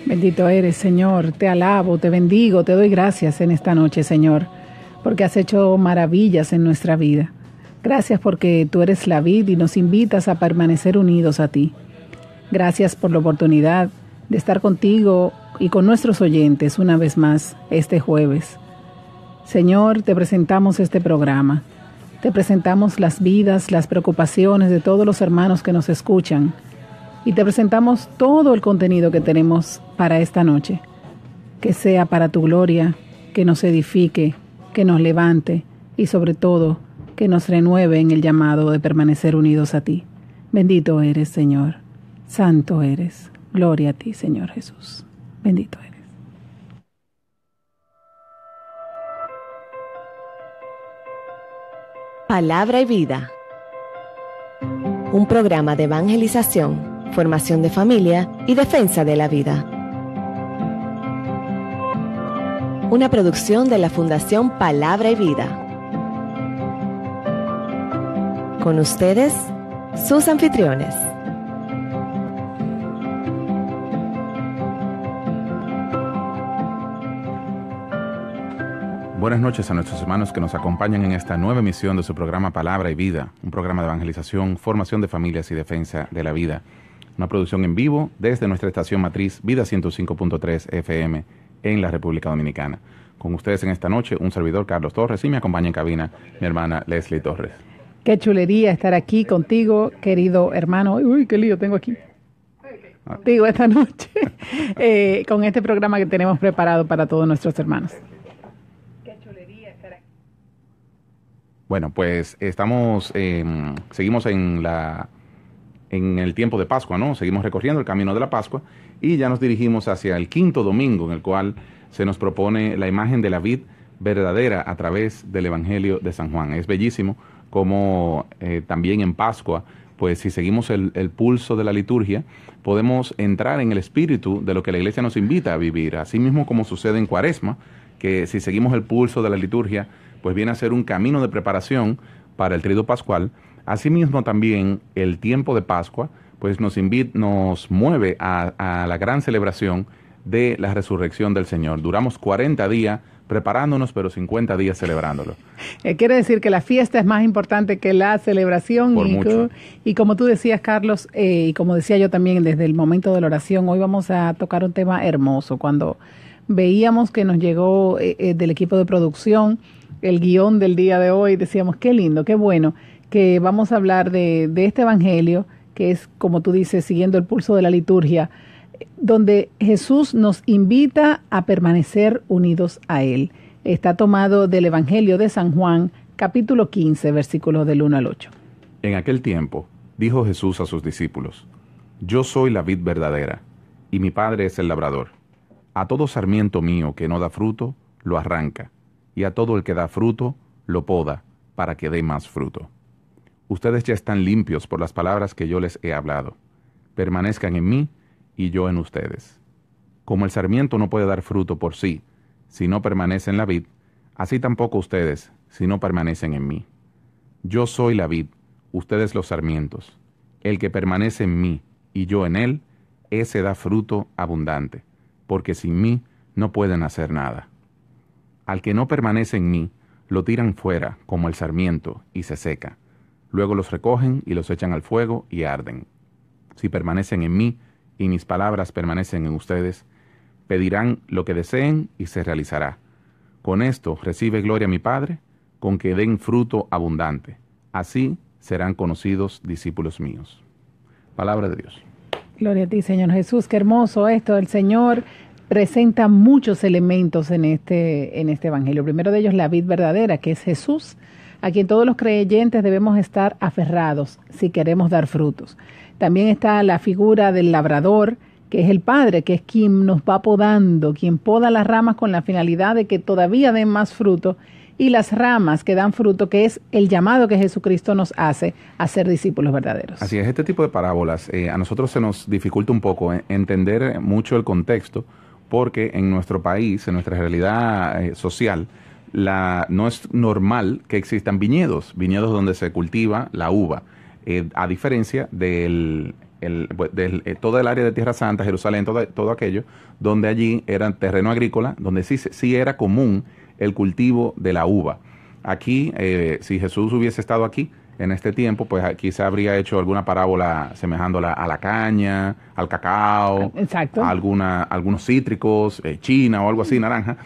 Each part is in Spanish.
Bendito eres, Señor. Te alabo, te bendigo, te doy gracias en esta noche, Señor, porque has hecho maravillas en nuestra vida. Gracias porque tú eres la vid y nos invitas a permanecer unidos a ti. Gracias por la oportunidad de estar contigo y con nuestros oyentes una vez más este jueves. Señor, te presentamos este programa. Te presentamos las vidas, las preocupaciones de todos los hermanos que nos escuchan. Y te presentamos todo el contenido que tenemos para esta noche. Que sea para tu gloria, que nos edifique, que nos levante y sobre todo que nos renueve en el llamado de permanecer unidos a ti. Bendito eres, Señor. Santo eres. Gloria a ti, Señor Jesús. Bendito eres. Palabra y vida. Un programa de evangelización, formación de familia y defensa de la vida. Una producción de la Fundación Palabra y Vida. Con ustedes, sus anfitriones. Buenas noches a nuestros hermanos que nos acompañan en esta nueva emisión de su programa Palabra y Vida, un programa de evangelización, formación de familias y defensa de la vida. Una producción en vivo desde nuestra estación matriz Vida 105.3 FM en la República Dominicana. Con ustedes en esta noche, un servidor, Carlos Torres, y me acompaña en cabina mi hermana Leslie Torres. Qué chulería estar aquí contigo, querido hermano. Uy, qué lío tengo aquí. Contigo esta noche, con este programa que tenemos preparado para todos nuestros hermanos. Qué chulería estar aquí. Bueno, pues seguimos en el tiempo de Pascua, ¿no? Seguimos recorriendo el camino de la Pascua y ya nos dirigimos hacia el quinto domingo en el cual se nos propone la imagen de la vid verdadera a través del Evangelio de San Juan. Es bellísimo como también en Pascua, pues si seguimos el pulso de la liturgia, podemos entrar en el espíritu de lo que la Iglesia nos invita a vivir. Así mismo como sucede en Cuaresma, que si seguimos el pulso de la liturgia, pues viene a ser un camino de preparación para el Triduo Pascual. Asimismo también el tiempo de Pascua pues nos mueve a la gran celebración de la resurrección del Señor. Duramos 40 días preparándonos, pero 50 días celebrándolo. Quiere decir que la fiesta es más importante que la celebración. Por mucho. Y como tú decías, Carlos, y como decía yo también desde el momento de la oración, hoy vamos a tocar un tema hermoso. Cuando veíamos que nos llegó del equipo de producción el guión del día de hoy, decíamos, qué lindo, qué bueno, que vamos a hablar de este evangelio, que es, como tú dices, siguiendo el pulso de la liturgia, donde Jesús nos invita a permanecer unidos a Él. Está tomado del Evangelio de San Juan, capítulo 15, versículos del 1 al 8. En aquel tiempo, dijo Jesús a sus discípulos, yo soy la vid verdadera, y mi Padre es el labrador. A todo sarmiento mío que no da fruto, lo arranca, y a todo el que da fruto, lo poda, para que dé más fruto. Ustedes ya están limpios por las palabras que yo les he hablado. Permanezcan en mí y yo en ustedes. Como el sarmiento no puede dar fruto por sí, si no permanece en la vid, así tampoco ustedes, si no permanecen en mí. Yo soy la vid, ustedes los sarmientos. El que permanece en mí y yo en él, ese da fruto abundante, porque sin mí no pueden hacer nada. Al que no permanece en mí, lo tiran fuera como el sarmiento y se seca. Luego los recogen y los echan al fuego y arden. Si permanecen en mí y mis palabras permanecen en ustedes, pedirán lo que deseen y se realizará. Con esto recibe gloria mi Padre, con que den fruto abundante. Así serán conocidos discípulos míos. Palabra de Dios. Gloria a ti, Señor Jesús. Qué hermoso esto. El Señor presenta muchos elementos en este evangelio. Primero de ellos, la vid verdadera, que es Jesús, a quien todos los creyentes debemos estar aferrados si queremos dar frutos. También está la figura del labrador, que es el Padre, que es quien nos va podando, quien poda las ramas con la finalidad de que todavía den más fruto, y las ramas que dan fruto, que es el llamado que Jesucristo nos hace a ser discípulos verdaderos. Así es, este tipo de parábolas a nosotros se nos dificulta un poco entender mucho el contexto, porque en nuestro país, en nuestra realidad social, no es normal que existan viñedos donde se cultiva la uva, a diferencia del toda el área de Tierra Santa, Jerusalén, todo aquello, donde allí era terreno agrícola, donde sí era común el cultivo de la uva. Aquí, si Jesús hubiese estado aquí en este tiempo, pues quizá habría hecho alguna parábola semejándola a la caña, al cacao, exacto, a algunos cítricos, china o algo así, naranja,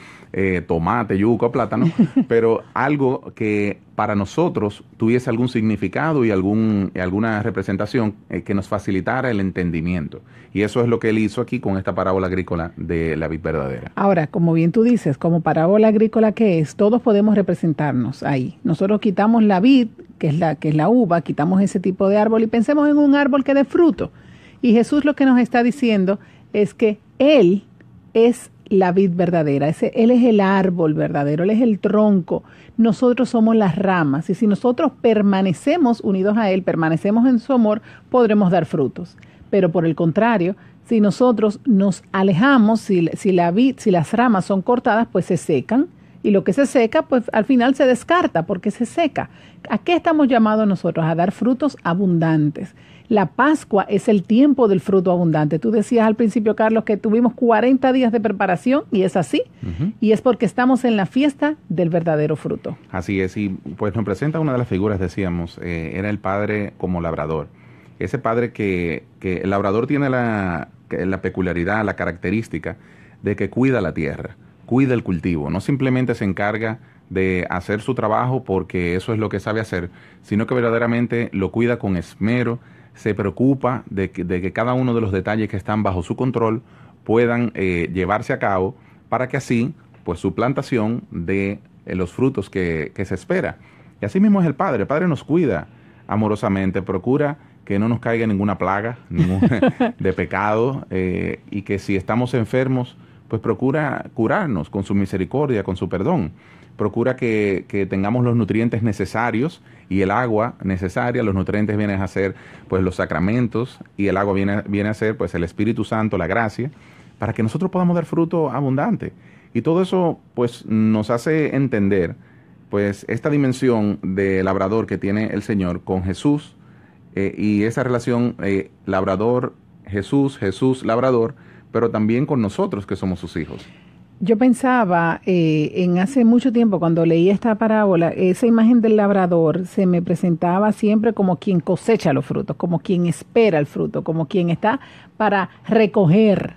tomate, yuca, plátano, pero algo que para nosotros tuviese algún significado y alguna representación que nos facilitara el entendimiento. Y eso es lo que él hizo aquí con esta parábola agrícola de la vid verdadera. Ahora, como bien tú dices, como parábola agrícola que es, todos podemos representarnos ahí. Nosotros quitamos la vid, que es la uva, quitamos ese tipo de árbol y pensemos en un árbol que dé fruto. Y Jesús lo que nos está diciendo es que Él es la vid verdadera, Él es el árbol verdadero, Él es el tronco, nosotros somos las ramas, y si nosotros permanecemos unidos a Él, permanecemos en su amor, podremos dar frutos. Pero por el contrario, si nosotros nos alejamos, si las ramas son cortadas, pues se secan, y lo que se seca, pues al final se descarta porque se seca. ¿A qué estamos llamados nosotros? A dar frutos abundantes. La Pascua es el tiempo del fruto abundante. Tú decías al principio, Carlos, que tuvimos 40 días de preparación, y es así. Y es porque estamos en la fiesta del verdadero fruto. Así es, y pues nos presenta una de las figuras, decíamos, era el padre como labrador. Ese padre que el labrador tiene la peculiaridad, la característica de que cuida la tierra, cuida el cultivo, no simplemente se encarga de hacer su trabajo porque eso es lo que sabe hacer, sino que verdaderamente lo cuida con esmero, se preocupa de que cada uno de los detalles que están bajo su control puedan llevarse a cabo para que así, pues su plantación dé los frutos que se espera. Y así mismo es el Padre nos cuida amorosamente, procura que no nos caiga ninguna plaga de pecado, y que si estamos enfermos, pues procura curarnos con su misericordia, con su perdón. Procura que tengamos los nutrientes necesarios y el agua necesaria. Los nutrientes vienen a ser pues los sacramentos, y el agua viene a ser pues el Espíritu Santo, la gracia, para que nosotros podamos dar fruto abundante. Y todo eso pues nos hace entender pues esta dimensión de labrador que tiene el Señor con Jesús, y esa relación labrador-Jesús, Jesús-labrador, pero también con nosotros que somos sus hijos. Yo pensaba en hace mucho tiempo, cuando leí esta parábola, esa imagen del labrador se me presentaba siempre como quien cosecha los frutos, como quien espera el fruto, como quien está para recoger.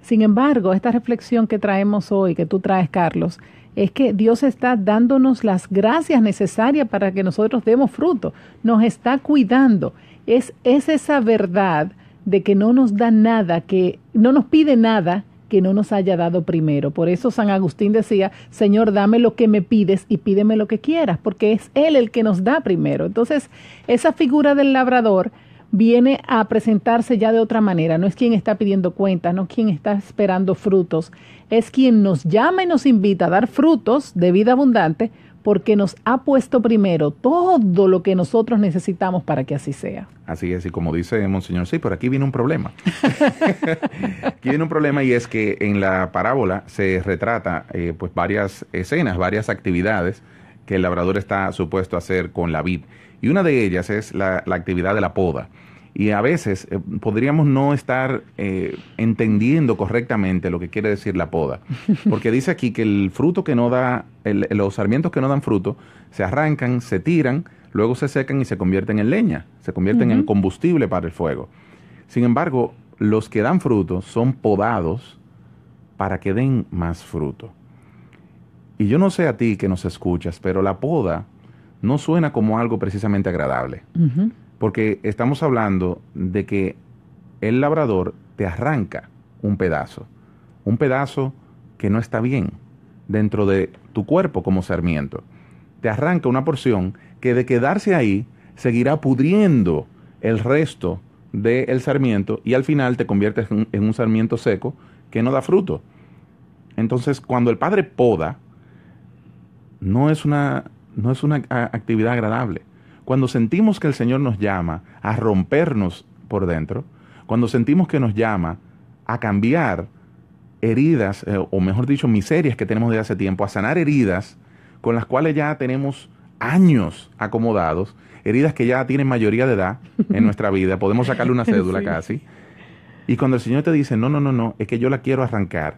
Sin embargo, esta reflexión que traemos hoy, que tú traes, Carlos, es que Dios está dándonos las gracias necesarias para que nosotros demos fruto. Nos está cuidando. Es esa verdad de que no nos da nada, que no nos pide nada que no nos haya dado primero. Por eso San Agustín decía, Señor, dame lo que me pides y pídeme lo que quieras, porque es Él el que nos da primero. Entonces, esa figura del labrador viene a presentarse ya de otra manera. No es quien está pidiendo cuentas, no es quien está esperando frutos, es quien nos llama y nos invita a dar frutos de vida abundante, porque nos ha puesto primero todo lo que nosotros necesitamos para que así sea. Así es, y como dice Monseñor, sí, pero aquí viene un problema. Aquí viene un problema, y es que en la parábola se retrata pues varias escenas, varias actividades que el labrador está supuesto a hacer con la vid. Y una de ellas es la actividad de la poda. Y a veces podríamos no estar entendiendo correctamente lo que quiere decir la poda. Porque dice aquí que el fruto que no da, los sarmientos que no dan fruto, se arrancan, se tiran, luego se secan y se convierten en leña, se convierten en combustible para el fuego. Sin embargo, los que dan fruto son podados para que den más fruto. Y yo no sé a ti que nos escuchas, pero la poda no suena como algo precisamente agradable. Porque estamos hablando de que el labrador te arranca un pedazo que no está bien dentro de tu cuerpo como sarmiento. Te arranca una porción que, de quedarse ahí, seguirá pudriendo el resto del sarmiento, y al final te conviertes en un sarmiento seco que no da fruto. Entonces, cuando el Padre poda, no es una actividad agradable. Cuando sentimos que el Señor nos llama a rompernos por dentro, cuando sentimos que nos llama a cambiar heridas, o mejor dicho, miserias que tenemos de hace tiempo, a sanar heridas con las cuales ya tenemos años acomodados, heridas que ya tienen mayoría de edad en nuestra vida, podemos sacarle una cédula sí. Casi, y cuando el Señor te dice, no, es que yo la quiero arrancar,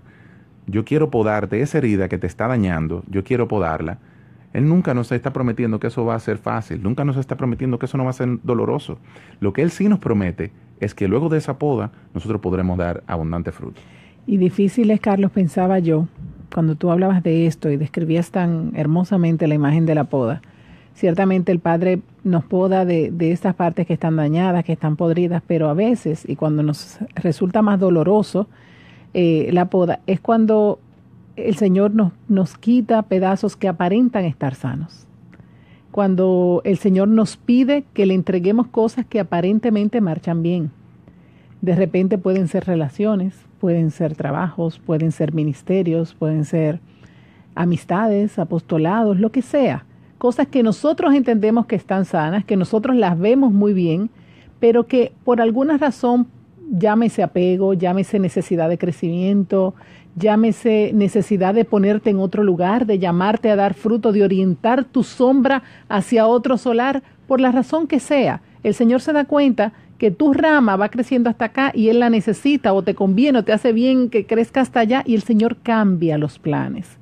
yo quiero podarte esa herida que te está dañando, yo quiero podarla, Él nunca nos está prometiendo que eso va a ser fácil, nunca nos está prometiendo que eso no va a ser doloroso. Lo que Él sí nos promete es que luego de esa poda nosotros podremos dar abundante fruto. Y difícil es, Carlos, pensaba yo, cuando tú hablabas de esto y describías tan hermosamente la imagen de la poda. Ciertamente el Padre nos poda de estas partes que están dañadas, que están podridas, pero a veces, y cuando nos resulta más doloroso la poda, es cuando el Señor nos quita pedazos que aparentan estar sanos. Cuando el Señor nos pide que le entreguemos cosas que aparentemente marchan bien. De repente pueden ser relaciones, pueden ser trabajos, pueden ser ministerios, pueden ser amistades, apostolados, lo que sea. Cosas que nosotros entendemos que están sanas, que nosotros las vemos muy bien, pero que por alguna razón, llámese apego, llámese necesidad de crecimiento, llámese necesidad de ponerte en otro lugar, de llamarte a dar fruto, de orientar tu sombra hacia otro solar, por la razón que sea. El Señor se da cuenta que tu rama va creciendo hasta acá y Él la necesita, o te conviene, o te hace bien que crezca hasta allá, y el Señor cambia los planes.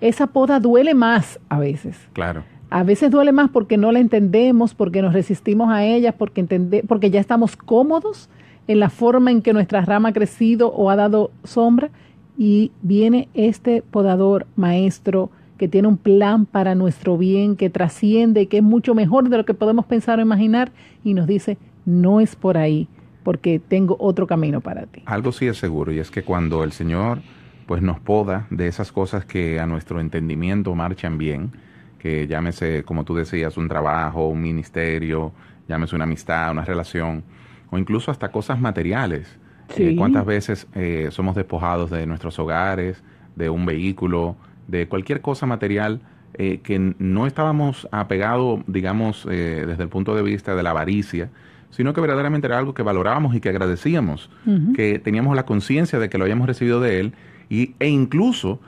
Esa poda duele más a veces. Claro. A veces duele más porque no la entendemos, porque nos resistimos a ella, porque ya estamos cómodos en la forma en que nuestra rama ha crecido o ha dado sombra, y viene este podador maestro que tiene un plan para nuestro bien, que trasciende, que es mucho mejor de lo que podemos pensar o imaginar, y nos dice, no es por ahí, porque tengo otro camino para ti. Algo sí es seguro, y es que cuando el Señor pues nos poda de esas cosas que a nuestro entendimiento marchan bien, que llámese, como tú decías, un trabajo, un ministerio, llámese una amistad, una relación, o incluso hasta cosas materiales. Sí. ¿Cuántas veces somos despojados de nuestros hogares, de un vehículo, de cualquier cosa material que no estábamos apegados, digamos, desde el punto de vista de la avaricia, sino que verdaderamente era algo que valorábamos y que agradecíamos, que teníamos la conciencia de que lo habíamos recibido de Él, e incluso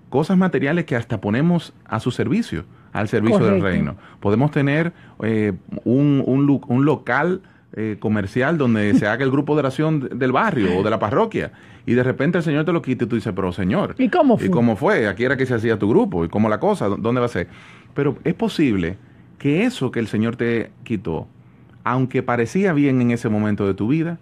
cosas materiales que hasta ponemos a su servicio, al servicio Correcto. del reino. Podemos tener un local comercial donde se haga el grupo de oración del barrio o de la parroquia, y de repente el Señor te lo quita y tú dices, pero Señor, ¿y cómo fue? ¿Y cómo fue? Aquí era que se hacía tu grupo, ¿y cómo la cosa? ¿Dónde va a ser? Pero es posible que eso que el Señor te quitó, aunque parecía bien en ese momento de tu vida,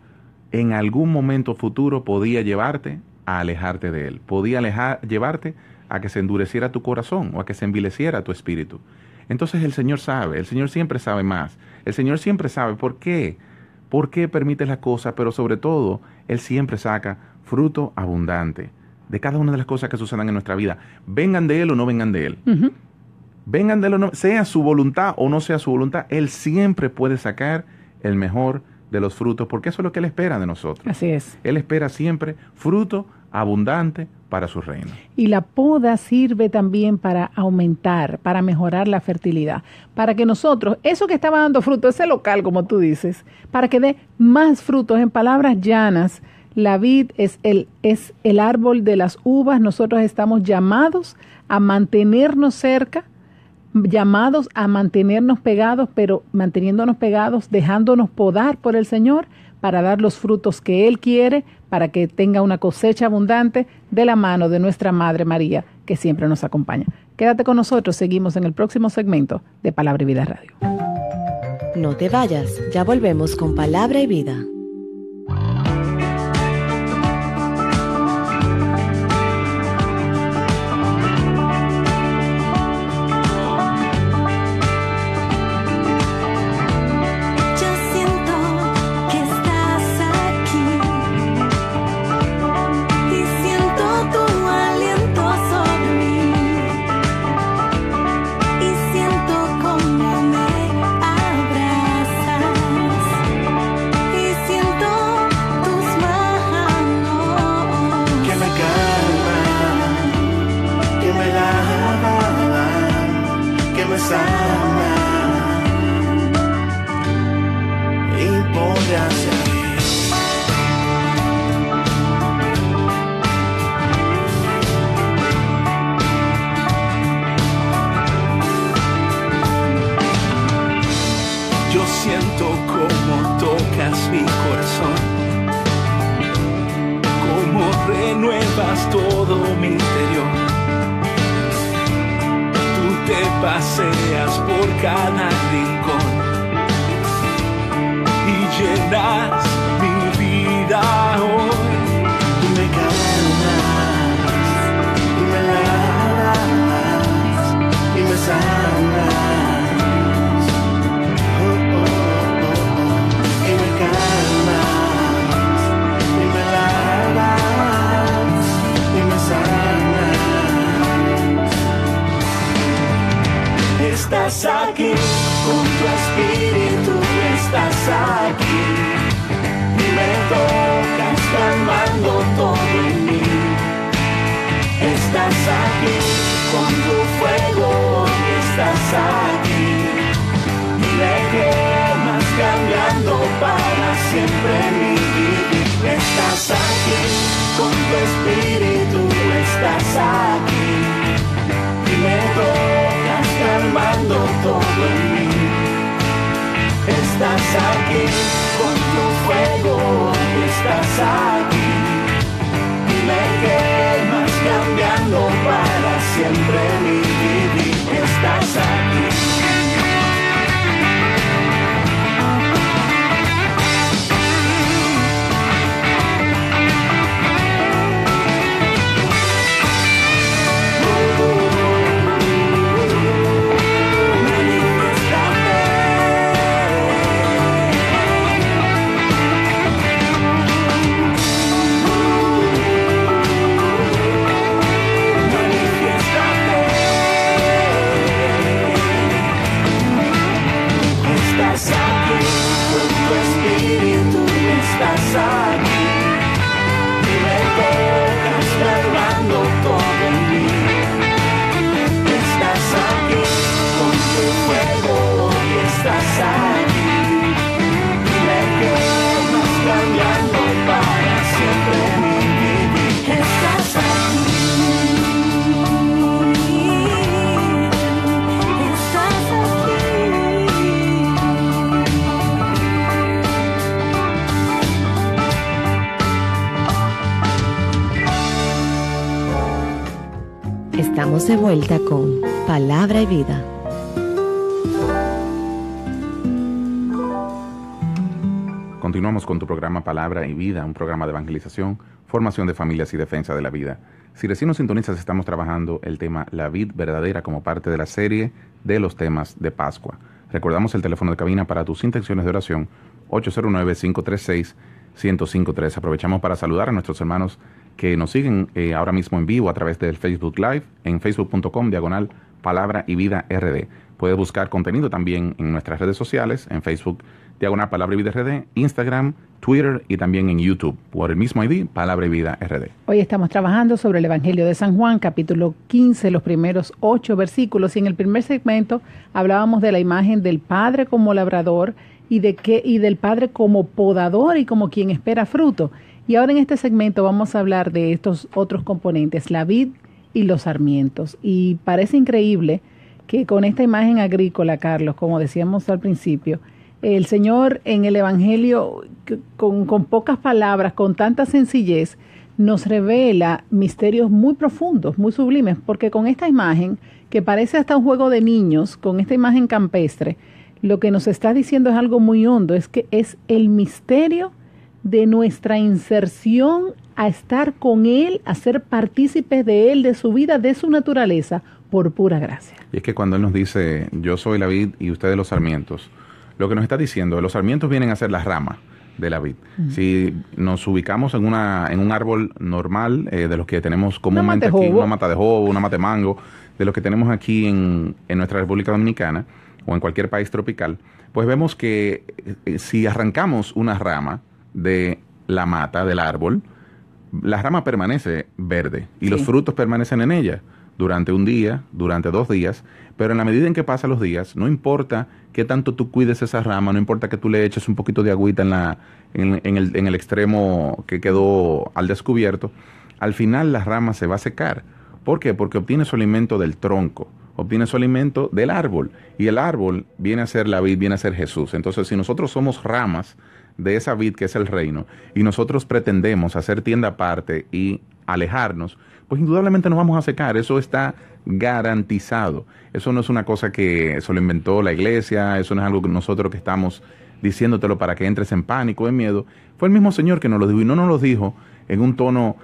en algún momento futuro podía llevarte a alejarte de Él, podía llevarte a que se endureciera tu corazón o a que se envileciera tu espíritu. Entonces el Señor sabe, el Señor siempre sabe más, el Señor siempre sabe por qué permite las cosas, pero sobre todo, Él siempre saca fruto abundante de cada una de las cosas que sucedan en nuestra vida, vengan de Él o no vengan de Él. Vengan de Él o no, sea su voluntad o no sea su voluntad, Él siempre puede sacar el mejor de los frutos, porque eso es lo que Él espera de nosotros. Así es. Él espera siempre fruto abundante para su reino. Y la poda sirve también para aumentar, para mejorar la fertilidad, para que nosotros, eso que estaba dando fruto, ese local, como tú dices, para que dé más frutos. En palabras llanas, la vid es el árbol de las uvas. Nosotros estamos llamados a mantenernos cerca, llamados a mantenernos pegados, pero manteniéndonos pegados, dejándonos podar por el Señor para dar los frutos que Él quiere, para que tenga una cosecha abundante de la mano de nuestra Madre María, que siempre nos acompaña. Quédate con nosotros, seguimos en el próximo segmento de Palabra y Vida Radio. No te vayas, ya volvemos con Palabra y Vida. Y cada rincón y llenas mi vida hoy. Y me calmas, y me lavas, y me sanas. Oh, oh, oh, oh. Y me calmas, y me lavas, y me sanas. Estás aquí, con tu espíritu estás aquí, y me tocas calmando todo en mí. Estás aquí, con tu fuego estás aquí, y me quemas cambiando para siempre mi vida. Estás aquí, con tu espíritu estás aquí, y me tocas calmando todo en mí. Estás aquí, con tu fuego estás aquí, y me quemas cambiando para siempre mi vivir. Estás aquí. Estás aquí, y me tocas calmando todo en mí. Estás aquí, con tu fuego y estás aquí, y me quemas cambiando para siempre mi vivir. Estás aquí. Estamos de vuelta con Palabra y Vida. Continuamos con tu programa Palabra y Vida, un programa de evangelización, formación de familias y defensa de la vida. Si recién nos sintonizas, estamos trabajando el tema La Vid Verdadera como parte de la serie de los temas de Pascua. Recordamos el teléfono de cabina para tus intenciones de oración, 809-536-1053. Aprovechamos para saludar a nuestros hermanos que nos siguen ahora mismo en vivo a través del Facebook Live en facebook.com/Palabra y Vida RD. Puedes buscar contenido también en nuestras redes sociales, en Facebook /Palabra y Vida RD, Instagram, Twitter y también en YouTube por el mismo ID, Palabra y Vida RD. Hoy estamos trabajando sobre el Evangelio de San Juan, capítulo 15, los primeros 8 versículos, y en el primer segmento hablábamos de la imagen del Padre como labrador y del Padre como podador y como quien espera fruto. Y ahora en este segmento vamos a hablar de estos otros componentes, la vid y los sarmientos. Y parece increíble que con esta imagen agrícola, Carlos, como decíamos al principio, el Señor en el Evangelio, con pocas palabras, con tanta sencillez, nos revela misterios muy profundos, muy sublimes, porque con esta imagen, que parece hasta un juego de niños, con esta imagen campestre, lo que nos está diciendo es algo muy hondo, es que es el misterio de nuestra inserción a estar con Él, a ser partícipes de Él, de su vida, de su naturaleza, por pura gracia. Y es que cuando Él nos dice, yo soy la vid y ustedes los sarmientos, lo que nos está diciendo, los sarmientos vienen a ser las ramas de la vid. Uh-huh. Si nos ubicamos en un árbol normal, de los que tenemos comúnmente aquí, una mata de jobo, una mata de mango, de los que tenemos aquí en nuestra República Dominicana o en cualquier país tropical, pues vemos que si arrancamos una rama de la mata, del árbol, la rama permanece verde y sí, los frutos permanecen en ella durante un día, durante 2 días, pero en la medida en que pasan los días, no importa qué tanto tú cuides esa rama, no importa que tú le eches un poquito de agüita en el extremo que quedó al descubierto, al final la rama se va a secar. ¿Por qué? Porque obtiene su alimento del tronco, obtiene su alimento del árbol, y el árbol viene a ser la vid, viene a ser Jesús. Entonces, si nosotros somos ramas de esa vid que es el reino, y nosotros pretendemos hacer tienda aparte y alejarnos, pues indudablemente nos vamos a secar. Eso está garantizado. Eso no es una cosa que eso lo inventó la iglesia, eso no es algo que nosotros que estamos diciéndotelo para que entres en pánico, en miedo. Fue el mismo Señor que nos lo dijo, y no nos lo dijo en un tono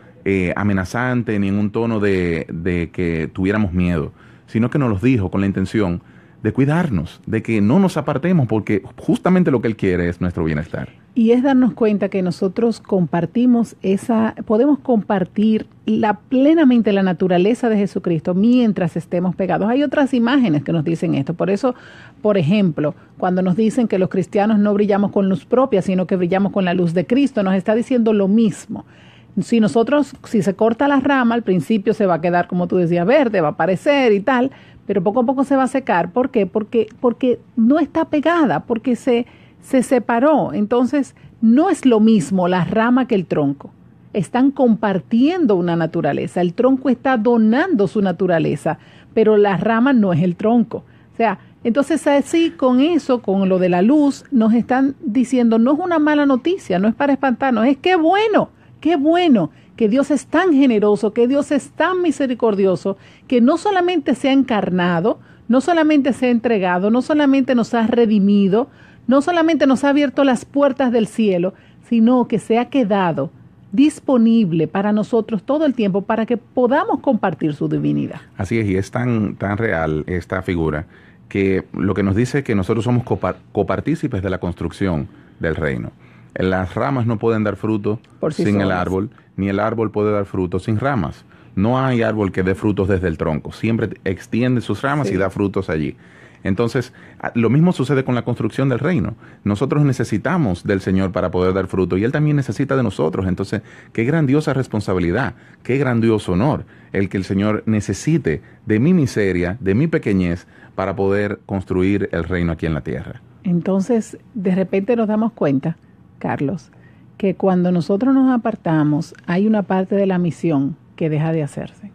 amenazante, ni en un tono de que tuviéramos miedo, sino que nos lo dijo con la intención de cuidarnos, de que no nos apartemos, porque justamente lo que Él quiere es nuestro bienestar. Y es darnos cuenta que nosotros podemos compartir plenamente la naturaleza de Jesucristo mientras estemos pegados. Hay otras imágenes que nos dicen esto. Por eso, por ejemplo, cuando nos dicen que los cristianos no brillamos con luz propia, sino que brillamos con la luz de Cristo, nos está diciendo lo mismo. Si se corta la rama, al principio se va a quedar, como tú decías, verde, va a aparecer y tal, pero poco a poco se va a secar. ¿Por qué? Porque no está pegada, porque se separó. Entonces, no es lo mismo la rama que el tronco. Están compartiendo una naturaleza. El tronco está donando su naturaleza, pero la rama no es el tronco. O sea, entonces así con eso, con lo de la luz, nos están diciendo, no es una mala noticia, no es para espantarnos, es qué bueno que Dios es tan generoso, que Dios es tan misericordioso, que no solamente se ha encarnado, no solamente se ha entregado, no solamente nos ha redimido, no solamente nos ha abierto las puertas del cielo, sino que se ha quedado disponible para nosotros todo el tiempo para que podamos compartir su divinidad. Así es, y es tan real esta figura que lo que nos dice es que nosotros somos copartícipes de la construcción del reino. Las ramas no pueden dar fruto sin el árbol, ni el árbol puede dar fruto sin ramas. No hay árbol que dé frutos desde el tronco, siempre extiende sus ramas y da frutos allí. Entonces, lo mismo sucede con la construcción del reino. Nosotros necesitamos del Señor para poder dar fruto, y Él también necesita de nosotros. Entonces, qué grandiosa responsabilidad, qué grandioso honor el que el Señor necesite de mi miseria, de mi pequeñez, para poder construir el reino aquí en la tierra. Entonces, de repente nos damos cuenta, Carlos, que cuando nosotros nos apartamos, hay una parte de la misión que deja de hacerse.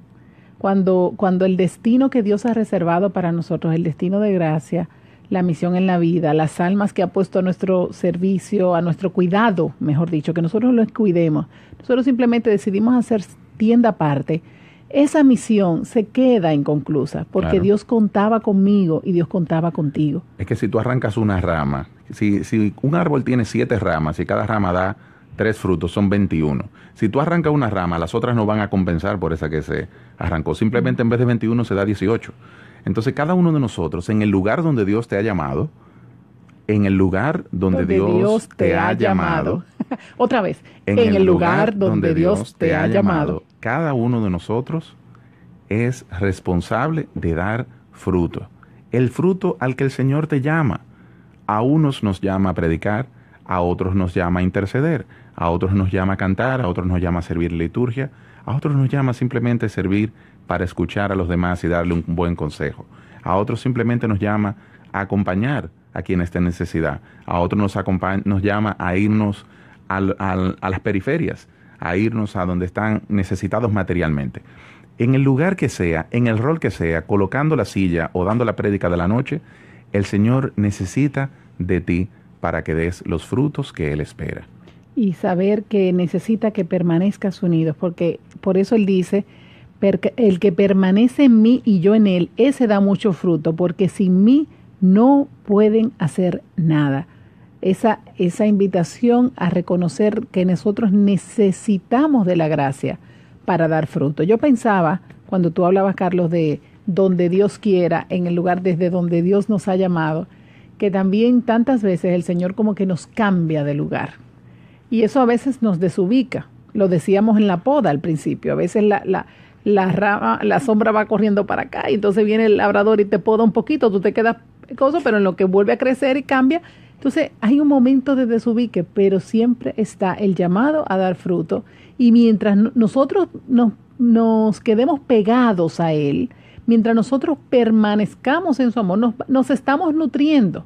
Cuando el destino que Dios ha reservado para nosotros, el destino de gracia, la misión en la vida, las almas que ha puesto a nuestro servicio, a nuestro cuidado, mejor dicho, que nosotros los cuidemos, nosotros simplemente decidimos hacer tienda aparte, esa misión se queda inconclusa, porque claro, Dios contaba conmigo y Dios contaba contigo. Es que si tú arrancas una rama, si un árbol tiene 7 ramas y cada rama da 3 frutos, son 21. Si tú arrancas una rama, las otras no van a compensar por esa que se arrancó. Simplemente en vez de 21 se da 18. Entonces cada uno de nosotros, en el lugar donde Dios te ha llamado, en el lugar donde Dios te ha llamado. Otra vez, en el lugar donde Dios te ha llamado. Cada uno de nosotros es responsable de dar fruto. El fruto al que el Señor te llama. A unos nos llama a predicar, a otros nos llama a interceder, a otros nos llama a cantar, a otros nos llama a servir liturgia, a otros nos llama simplemente a servir para escuchar a los demás y darle un buen consejo. A otros simplemente nos llama a acompañar a quien esté en necesidad. A otros nos llama a irnos a las periferias, a irnos a donde están necesitados materialmente. En el lugar que sea, en el rol que sea, colocando la silla o dando la prédica de la noche, el Señor necesita de ti para que des los frutos que Él espera. Y saber que necesita que permanezcas unidos, porque por eso Él dice, el que permanece en mí y yo en Él, ese da mucho fruto, porque sin mí no pueden hacer nada. Esa invitación a reconocer que nosotros necesitamos de la gracia para dar fruto. Yo pensaba, cuando tú hablabas, Carlos, de donde Dios quiera, en el lugar desde donde Dios nos ha llamado, que también tantas veces el Señor como que nos cambia de lugar. Y eso a veces nos desubica. Lo decíamos en la poda al principio. A veces la sombra va corriendo para acá y entonces viene el labrador y te poda un poquito, tú te quedas cosa, pero en lo que vuelve a crecer y cambia. Entonces hay un momento de desubique, pero siempre está el llamado a dar fruto. Y mientras nosotros nos quedemos pegados a Él, mientras nosotros permanezcamos en su amor, nos estamos nutriendo.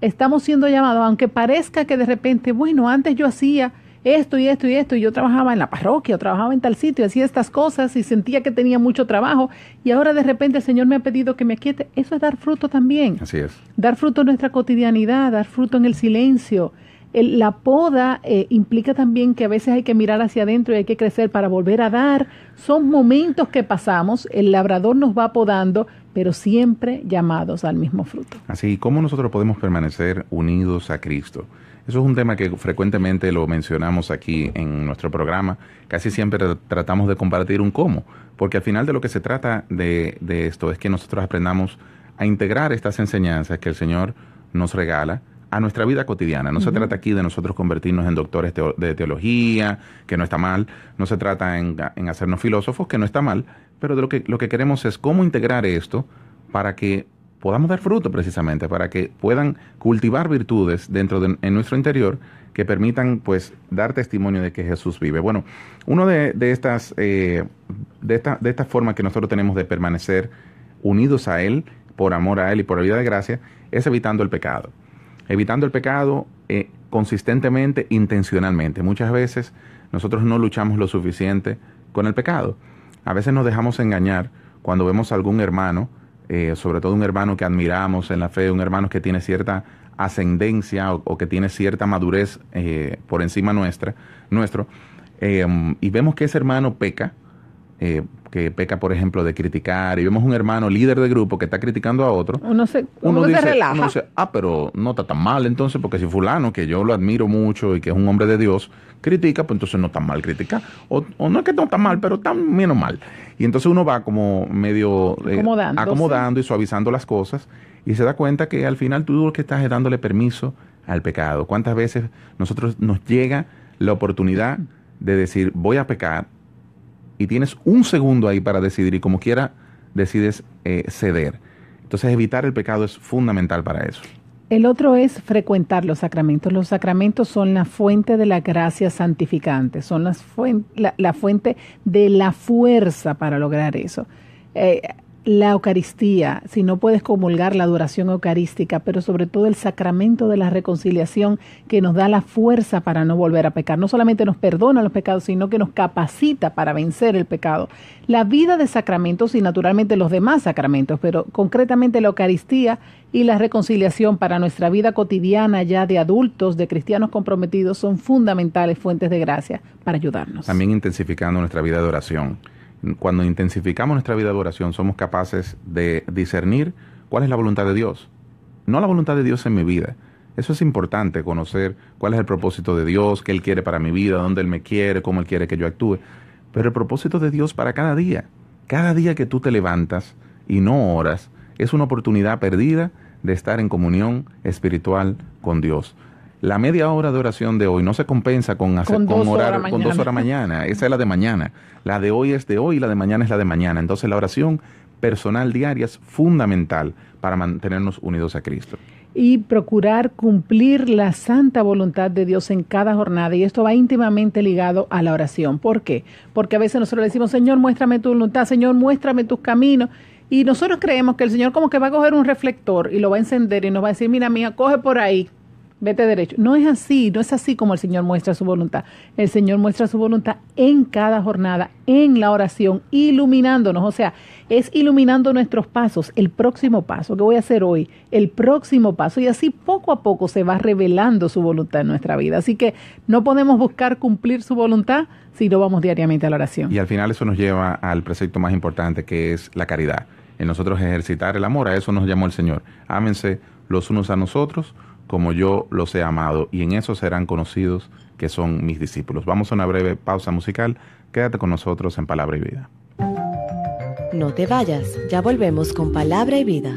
Estamos siendo llamados, aunque parezca que de repente, bueno, antes yo hacía esto y esto y esto, y yo trabajaba en la parroquia, o trabajaba en tal sitio, hacía estas cosas y sentía que tenía mucho trabajo, y ahora de repente el Señor me ha pedido que me aquiete. Eso es dar fruto también. Así es. Dar fruto en nuestra cotidianidad, dar fruto en el silencio, La poda implica también que a veces hay que mirar hacia adentro y hay que crecer para volver a dar. Son momentos que pasamos, el labrador nos va podando, pero siempre llamados al mismo fruto. Así, ¿cómo nosotros podemos permanecer unidos a Cristo? Eso es un tema que frecuentemente lo mencionamos aquí en nuestro programa. Casi siempre tratamos de compartir un cómo, porque al final de lo que se trata de esto es que nosotros aprendamos a integrar estas enseñanzas que el Señor nos regala a nuestra vida cotidiana. No se trata aquí de nosotros convertirnos en doctores de teología, que no está mal. No se trata en hacernos filósofos, que no está mal. Pero de lo que queremos es cómo integrar esto para que podamos dar fruto precisamente, para que puedan cultivar virtudes en nuestro interior que permitan pues dar testimonio de que Jesús vive. Bueno, uno de estas formas que nosotros tenemos de permanecer unidos a Él, por amor a Él y por la vida de gracia, es evitando el pecado. Evitando el pecado consistentemente, intencionalmente. Muchas veces nosotros no luchamos lo suficiente con el pecado. A veces nos dejamos engañar cuando vemos a algún hermano, sobre todo un hermano que admiramos en la fe, un hermano que tiene cierta ascendencia o que tiene cierta madurez por encima nuestro, y vemos que ese hermano peca, que peca, por ejemplo, de criticar, y vemos un hermano líder de grupo que está criticando a otro, uno dice, pero no está tan mal entonces, porque si fulano, que yo lo admiro mucho y que es un hombre de Dios, critica, pues entonces no está mal criticar, o no es que no está mal, pero está menos mal. Y entonces uno va como medio acomodando y suavizando las cosas, y se da cuenta que al final tú lo que estás es dándole permiso al pecado. ¿Cuántas veces nos llega la oportunidad de decir, voy a pecar, y tienes un segundo ahí para decidir y como quiera decides ceder? Entonces evitar el pecado es fundamental para eso. El otro es frecuentar los sacramentos. Los sacramentos son la fuente de la gracia santificante, son la fuente de la fuerza para lograr eso. La Eucaristía, si no puedes comulgar, la adoración eucarística, pero sobre todo el sacramento de la reconciliación que nos da la fuerza para no volver a pecar. No solamente nos perdona los pecados, sino que nos capacita para vencer el pecado. La vida de sacramentos y naturalmente los demás sacramentos, pero concretamente la Eucaristía y la reconciliación para nuestra vida cotidiana ya de adultos, de cristianos comprometidos, son fundamentales fuentes de gracia para ayudarnos. También intensificando nuestra vida de oración. Cuando intensificamos nuestra vida de oración, somos capaces de discernir cuál es la voluntad de Dios. No la voluntad de Dios en mi vida. Eso es importante, conocer cuál es el propósito de Dios, qué Él quiere para mi vida, dónde Él me quiere, cómo Él quiere que yo actúe. Pero el propósito de Dios para cada día que tú te levantas y no oras, es una oportunidad perdida de estar en comunión espiritual con Dios. La media hora de oración de hoy no se compensa con orar con 2 horas mañana. Esa es la de mañana. La de hoy es de hoy y la de mañana es la de mañana. Entonces la oración personal diaria es fundamental para mantenernos unidos a Cristo. Y procurar cumplir la santa voluntad de Dios en cada jornada. Y esto va íntimamente ligado a la oración. ¿Por qué? Porque a veces nosotros le decimos, Señor, muéstrame tu voluntad, Señor, muéstrame tus caminos. Y nosotros creemos que el Señor como que va a coger un reflector y lo va a encender y nos va a decir, mira, mía, coge por ahí. Vete derecho. No es así como el Señor muestra su voluntad. El Señor muestra su voluntad en cada jornada, en la oración, iluminándonos. O sea, es iluminando nuestros pasos, el próximo paso que voy a hacer hoy, el próximo paso. Y así poco a poco se va revelando su voluntad en nuestra vida. Así que no podemos buscar cumplir su voluntad si no vamos diariamente a la oración. Y al final eso nos lleva al precepto más importante, que es la caridad. En nosotros ejercitar el amor, a eso nos llamó el Señor. Ámense los unos a nosotros, como yo los he amado, y en eso serán conocidos que son mis discípulos. Vamos a una breve pausa musical. Quédate con nosotros en Palabra y Vida. No te vayas, ya volvemos con Palabra y Vida.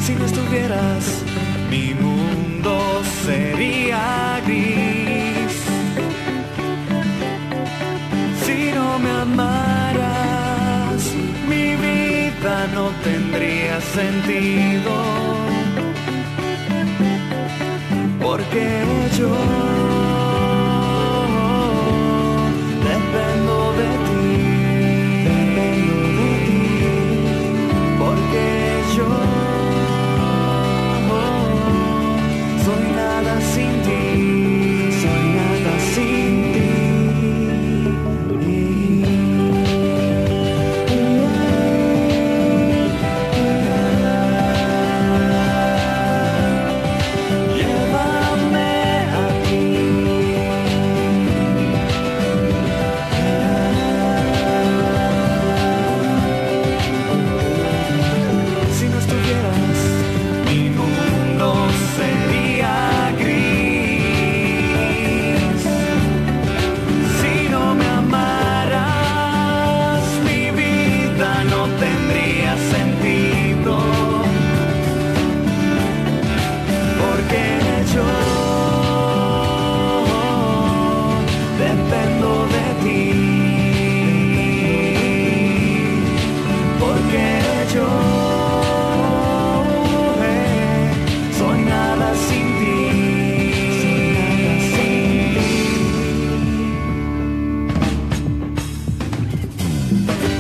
Si no estuvieras, mi mundo sería gris. Si no me amaras, mi vida no tendría sentido. Porque yo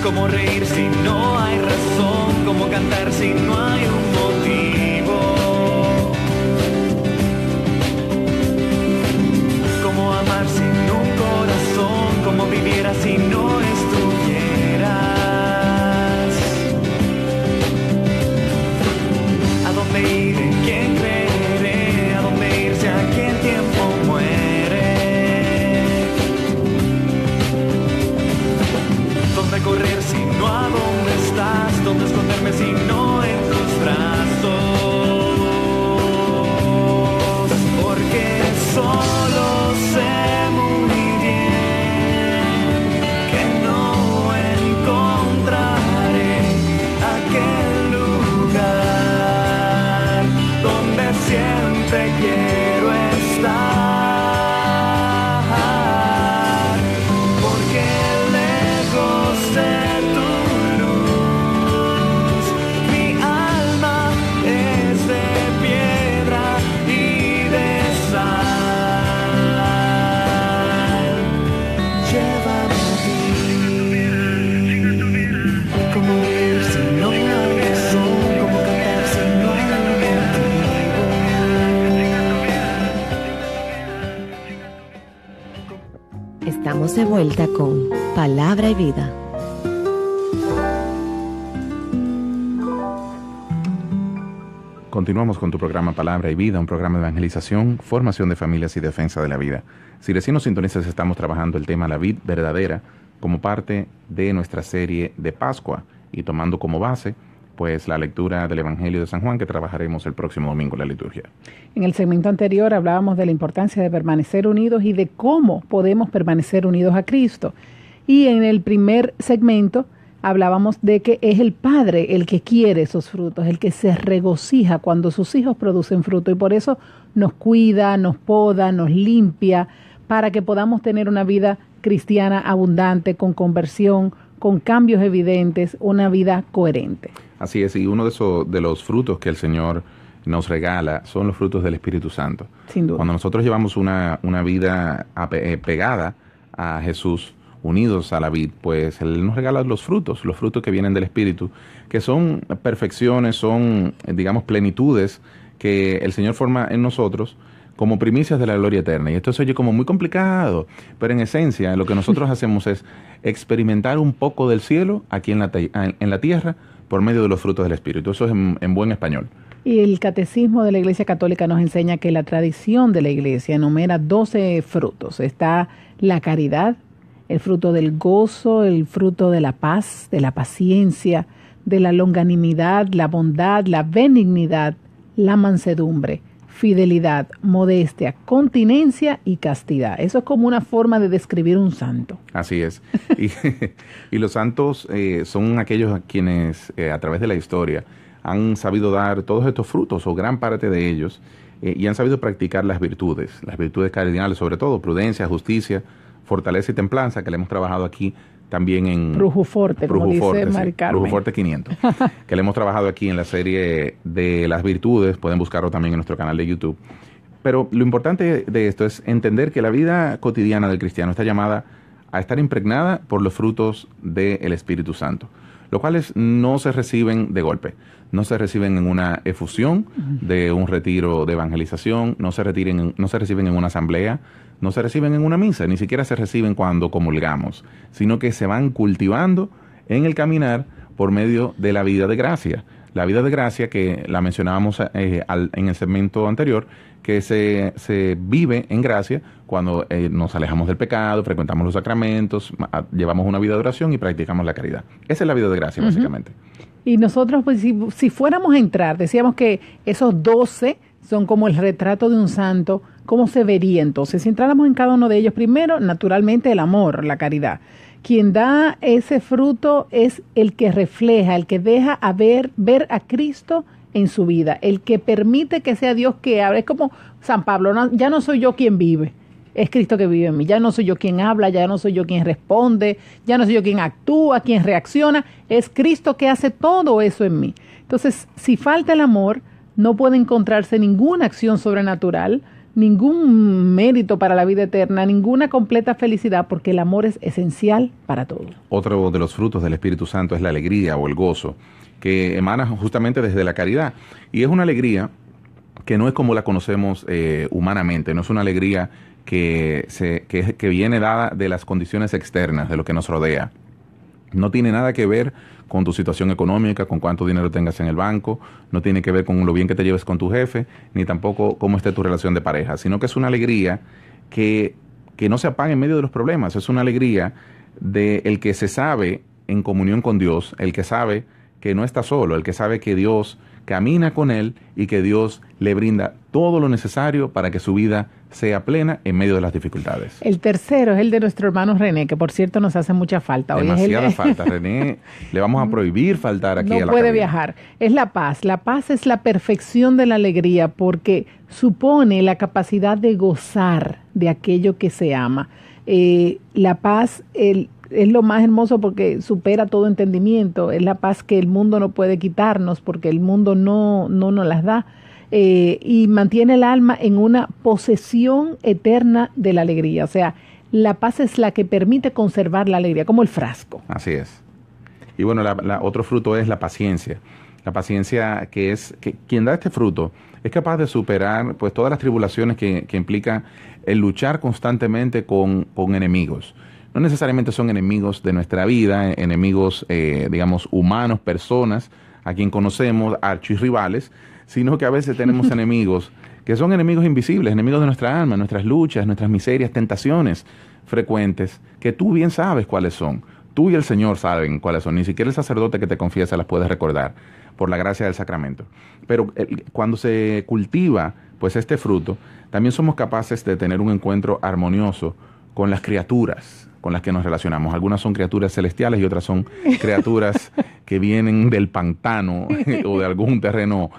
Cómo reír si no hay razón, cómo cantar si no hay un motivo. Cómo amar sin un corazón, cómo viviera si no estuvieras. ¿A dónde ir? ¿En quién creeré? ¿A dónde irse? ¿A quién tiempo muere? ¿Dónde correr si no a dónde estás? ¿Dónde esconderme si no en tus brazos? Porque solo sé muy bien que no encontraré aquel lugar donde siempre quiero estar. Porque lejos de tu luz, mi alma es de piedra y de sal. Llévame a ti. Cómo vivir si no hay razón, cómo cantar si no hay motivo. Estamos de vuelta con Palabra y Vida. Continuamos con tu programa Palabra y Vida, un programa de evangelización, formación de familias y defensa de la vida. Si recién nos sintonizas, estamos trabajando el tema La Vid Verdadera como parte de nuestra serie de Pascua y tomando como base pues la lectura del Evangelio de San Juan que trabajaremos el próximo domingo en la liturgia. En el segmento anterior hablábamos de la importancia de permanecer unidos y de cómo podemos permanecer unidos a Cristo. Y en el primer segmento hablábamos de que es el Padre el que quiere esos frutos, el que se regocija cuando sus hijos producen fruto y por eso nos cuida, nos poda, nos limpia para que podamos tener una vida cristiana abundante, con conversión, con cambios evidentes, una vida coherente. Así es, y uno de los frutos que el Señor nos regala son los frutos del Espíritu Santo. Sin duda. Cuando nosotros llevamos una vida pegada a Jesús, unidos a la vid, pues Él nos regala los frutos que vienen del Espíritu, que son perfecciones, son, digamos, plenitudes que el Señor forma en nosotros como primicias de la gloria eterna. Y esto se oye como muy complicado, pero en esencia lo que nosotros hacemos es experimentar un poco del cielo aquí en la tierra por medio de los frutos del Espíritu. Eso es en buen español. Y el Catecismo de la Iglesia Católica nos enseña que la tradición de la Iglesia enumera 12 frutos. Está la caridad, el fruto del gozo, el fruto de la paz, de la paciencia, de la longanimidad, la bondad, la benignidad, la mansedumbre, fidelidad, modestia, continencia y castidad. Eso es como una forma de describir un santo. Así es. Y los santos son aquellos a quienes a través de la historia han sabido dar todos estos frutos o gran parte de ellos y han sabido practicar las virtudes cardinales, sobre todo prudencia, justicia, fortaleza y templanza, que le hemos trabajado aquí también en Brujo Forte, como dice Mari Carmen. Brujo Forte 500, que le hemos trabajado aquí en la serie de las virtudes. Pueden buscarlo también en nuestro canal de YouTube. Pero lo importante de esto es entender que la vida cotidiana del cristiano está llamada a estar impregnada por los frutos del Espíritu Santo, los cuales no se reciben de golpe, no se reciben en una efusión de un retiro de evangelización, no se reciben en una asamblea, no se reciben en una misa, ni siquiera se reciben cuando comulgamos, sino que se van cultivando en el caminar por medio de la vida de gracia. La vida de gracia que la mencionábamos en el segmento anterior, que se vive en gracia cuando nos alejamos del pecado, frecuentamos los sacramentos, llevamos una vida de oración y practicamos la caridad. Esa es la vida de gracia, básicamente. Y nosotros, pues, si fuéramos a entrar, decíamos que esos 12 son como el retrato de un santo. ¿Cómo se vería entonces? Si entráramos en cada uno de ellos, primero, naturalmente, el amor, la caridad. Quien da ese fruto es el que refleja, el que deja ver a Cristo en su vida, el que permite que sea Dios que hable. Es como San Pablo, ya no soy yo quien vive, es Cristo que vive en mí. Ya no soy yo quien habla, ya no soy yo quien responde, ya no soy yo quien actúa, quien reacciona, es Cristo que hace todo eso en mí. Entonces, si falta el amor, no puede encontrarse ninguna acción sobrenatural, ningún mérito para la vida eterna, ninguna completa felicidad, porque el amor es esencial para todo. Otro de los frutos del Espíritu Santo es la alegría o el gozo, que emana justamente desde la caridad. Y es una alegría que no es como la conocemos humanamente, no es una alegría que viene dada de las condiciones externas, de lo que nos rodea. No tiene nada que ver con tu situación económica, con cuánto dinero tengas en el banco, no tiene que ver con lo bien que te lleves con tu jefe, ni tampoco cómo esté tu relación de pareja, sino que es una alegría que no se apaga en medio de los problemas. Es una alegría de el que se sabe en comunión con Dios, el que sabe que no está solo, el que sabe que Dios camina con él y que Dios le brinda todo lo necesario para que su vida sea plena en medio de las dificultades. El tercero es el de nuestro hermano René, que por cierto nos hace mucha falta. Hoy Demasiada es falta. René, le vamos a prohibir faltar aquí a la No puede cabina. viajar. Es la paz. La paz es la perfección de la alegría porque supone la capacidad de gozar de aquello que se ama. La paz es lo más hermoso porque supera todo entendimiento. Es la paz que el mundo no puede quitarnos porque el mundo no nos las da. Y mantiene el alma en una posesión eterna de la alegría. O sea, la paz es la que permite conservar la alegría, como el frasco. Así es. Y bueno, otro fruto es la paciencia. La paciencia que quien da este fruto es capaz de superar pues todas las tribulaciones que implica el luchar constantemente con enemigos. No necesariamente son enemigos de nuestra vida, enemigos, digamos, humanos, personas, a quien conocemos, archirrivales, sino que a veces tenemos enemigos que son enemigos invisibles, enemigos de nuestra alma, nuestras luchas, nuestras miserias, tentaciones frecuentes, que tú bien sabes cuáles son. Tú y el Señor saben cuáles son. Ni siquiera el sacerdote que te confiesa las puedes recordar por la gracia del sacramento. Pero cuando se cultiva pues este fruto, también somos capaces de tener un encuentro armonioso con las criaturas con las que nos relacionamos. Algunas son criaturas celestiales y otras son criaturas que vienen del pantano o de algún terreno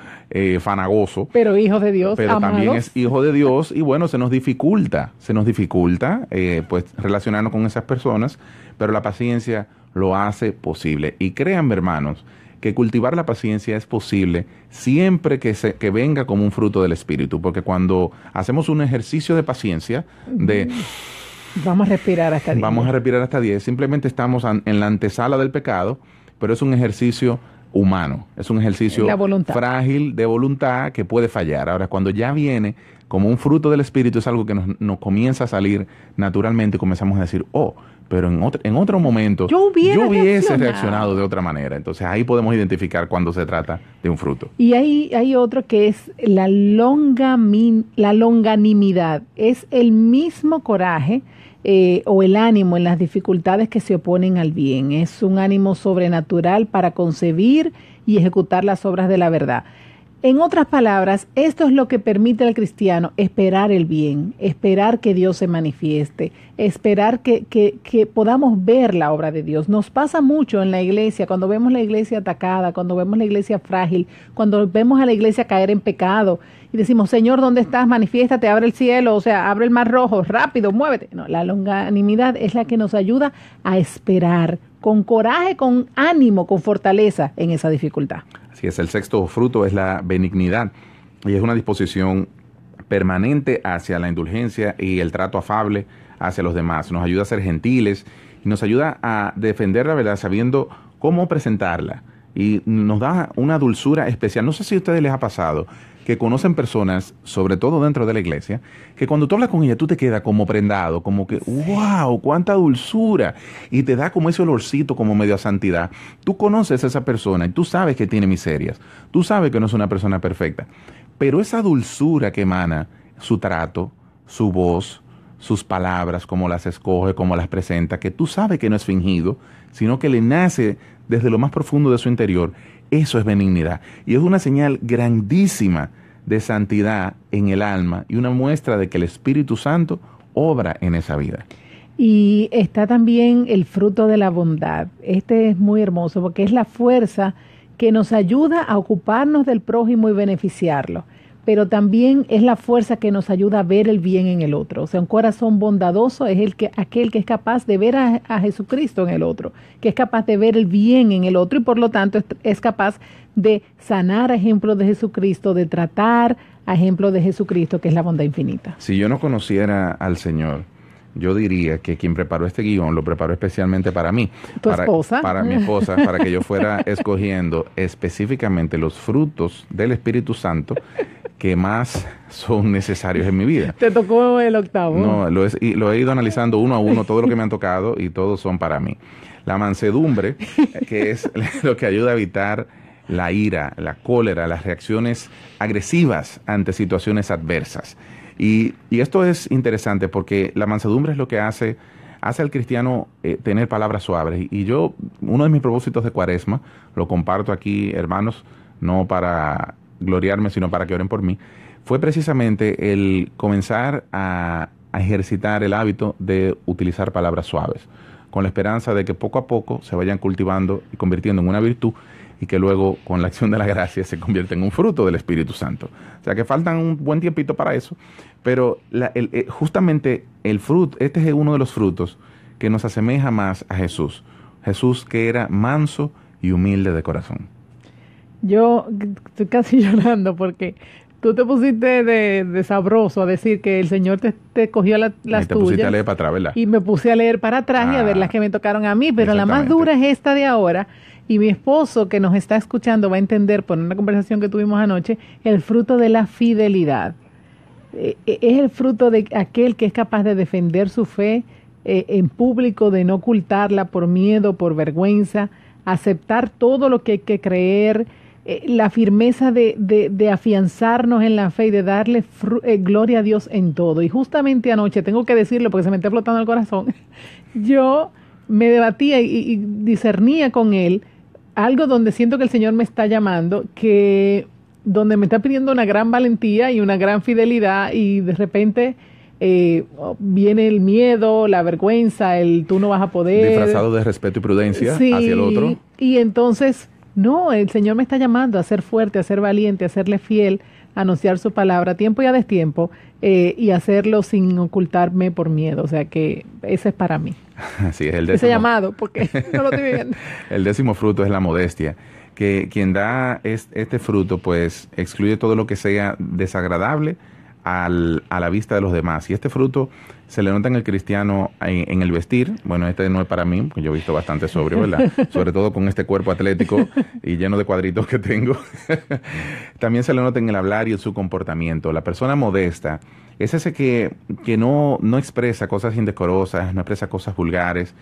fanagoso. Pero hijo de Dios, pero amados. También es hijo de Dios y bueno, se nos dificulta pues relacionarnos con esas personas, pero la paciencia lo hace posible. Y créanme, hermanos, que cultivar la paciencia es posible siempre que venga como un fruto del Espíritu, porque cuando hacemos un ejercicio de paciencia, Vamos a respirar hasta 10. Vamos a respirar hasta 10. Simplemente estamos en la antesala del pecado, pero es un ejercicio humano. Es un ejercicio frágil de voluntad que puede fallar. Ahora, cuando ya viene como un fruto del Espíritu, es algo que nos comienza a salir naturalmente y comenzamos a decir, pero en otro momento yo hubiese reaccionado de otra manera. Entonces ahí podemos identificar cuando se trata de un fruto. Y hay otro que es la longanimidad. Es el mismo coraje o el ánimo en las dificultades que se oponen al bien. Es un ánimo sobrenatural para concebir y ejecutar las obras de la verdad. En otras palabras, esto es lo que permite al cristiano esperar el bien, esperar que Dios se manifieste, esperar que podamos ver la obra de Dios. Nos pasa mucho en la iglesia, cuando vemos la iglesia atacada, cuando vemos la iglesia frágil, cuando vemos a la iglesia caer en pecado y decimos, Señor, ¿dónde estás? Manifiéstate, abre el cielo, o sea, abre el mar rojo, rápido, muévete. No, la longanimidad es la que nos ayuda a esperar con coraje, con ánimo, con fortaleza en esa dificultad. Así es, el sexto fruto es la benignidad y es una disposición permanente hacia la indulgencia y el trato afable hacia los demás. Nos ayuda a ser gentiles y nos ayuda a defender la verdad sabiendo cómo presentarla y nos da una dulzura especial. No sé si a ustedes les ha pasado que conocen personas, sobre todo dentro de la iglesia, que cuando tú hablas con ella tú te quedas como prendado, como que ¡wow! ¡Cuánta dulzura! Y te da como ese olorcito como medio a santidad. Tú conoces a esa persona y tú sabes que tiene miserias. Tú sabes que no es una persona perfecta. Pero esa dulzura que emana, su trato, su voz, sus palabras, cómo las escoge, cómo las presenta, que tú sabes que no es fingido, sino que le nace desde lo más profundo de su interior. Eso es benignidad y es una señal grandísima de santidad en el alma y una muestra de que el Espíritu Santo obra en esa vida. Y está también el fruto de la bondad. Este es muy hermoso porque es la fuerza que nos ayuda a ocuparnos del prójimo y beneficiarlo. pero también es la fuerza que nos ayuda a ver el bien en el otro. O sea, un corazón bondadoso es aquel que es capaz de ver a Jesucristo en el otro, que es capaz de ver el bien en el otro y por lo tanto es capaz de sanar a ejemplo de Jesucristo, de tratar a ejemplo de Jesucristo, que es la bondad infinita. Si yo no conociera al Señor, yo diría que quien preparó este guión lo preparó especialmente para mí. ¿Tu esposa? Para mi esposa, para que yo fuera escogiendo específicamente los frutos del Espíritu Santo que más son necesarios en mi vida. ¿Te tocó el octavo? No, lo he ido analizando uno a uno, todo lo que me han tocado, y todos son para mí. La mansedumbre, que es lo que ayuda a evitar la ira, la cólera, las reacciones agresivas ante situaciones adversas. Y esto es interesante porque la mansedumbre es lo que hace al cristiano tener palabras suaves. Y yo, uno de mis propósitos de Cuaresma, lo comparto aquí, hermanos, no para gloriarme, sino para que oren por mí, fue precisamente el comenzar a ejercitar el hábito de utilizar palabras suaves, con la esperanza de que poco a poco se vayan cultivando y convirtiendo en una virtud, y que luego con la acción de la gracia se convierte en un fruto del Espíritu Santo. O sea que faltan un buen tiempito para eso, pero justamente el fruto, este es uno de los frutos que nos asemeja más a Jesús. Jesús, que era manso y humilde de corazón. Yo estoy casi llorando porque tú te pusiste de sabroso a decir que el Señor te cogió las tuyas. Y te pusiste a leer para atrás, ¿verdad? Y me puse a leer para atrás y a ver las que me tocaron a mí, pero la más dura es esta de ahora. Y mi esposo, que nos está escuchando, va a entender por una conversación que tuvimos anoche, el fruto de la fidelidad. Es el fruto de aquel que es capaz de defender su fe en público, de no ocultarla por miedo, por vergüenza, aceptar todo lo que hay que creer, la firmeza de afianzarnos en la fe y de darle gloria a Dios en todo. Y justamente anoche, tengo que decirlo porque se me está flotando el corazón, yo me debatía y discernía con él algo donde siento que el Señor me está llamando, donde me está pidiendo una gran valentía y una gran fidelidad, y de repente viene el miedo, la vergüenza, el tú no vas a poder. Disfrazado de respeto y prudencia hacia el otro. Y entonces, no, el Señor me está llamando a ser fuerte, a ser valiente, a serle fiel, a anunciar su palabra a tiempo y a destiempo, y hacerlo sin ocultarme por miedo. O sea que ese es para mí. Sí, es ese llamado, porque no lo estoy viendo. El 10º fruto es la modestia, que quien da este fruto pues excluye todo lo que sea desagradable a la vista de los demás. Y este fruto se le nota en el cristiano en el vestir. Bueno, este no es para mí, porque yo he visto bastante sobrio, ¿verdad? Sobre todo con este cuerpo atlético y lleno de cuadritos que tengo. También se le nota en el hablar y en su comportamiento. La persona modesta es ese que no expresa cosas indecorosas, no expresa cosas vulgares,